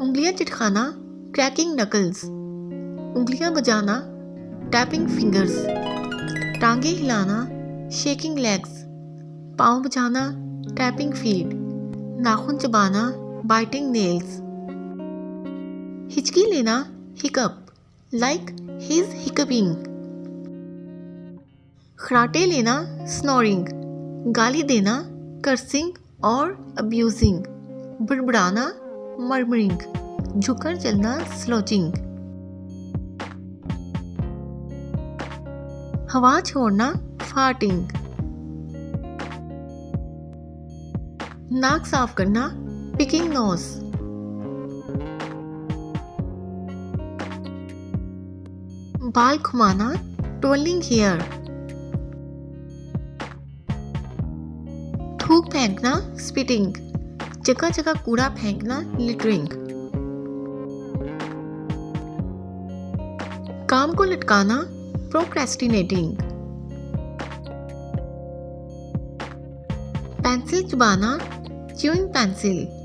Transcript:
उंगलियां चिटकाना, cracking knuckles. उंगलियां बजाना, टैपिंग फिंगर्स। टांगे हिलाना, शेकिंग लेग्स। पाँव बजाना, टैपिंग फीट। नाखून चबाना, बाइटिंग नेल्स। हिचकी लेना, हिकअप, लाइक ही इज हिकअपिंग। खराटे लेना, स्नोरिंग। गाली देना, कर्सिंग और अब्यूजिंग। बड़बड़ाना, मर्मरिंग। झुककर चलना, स्लोचिंग। हवा छोड़ना, फार्टिंग। नाक साफ करना, पिकिंग नोज। बाल घुमाना, ट्विलिंग हेयर। थूक फेंकना, स्पिटिंग। जगह जगह कूड़ा फेंकना, लिटरिंग। काम को लटकाना, प्रोक्रेस्टिनेटिंग। पेंसिल चबाना, च्यूइंग पेंसिल।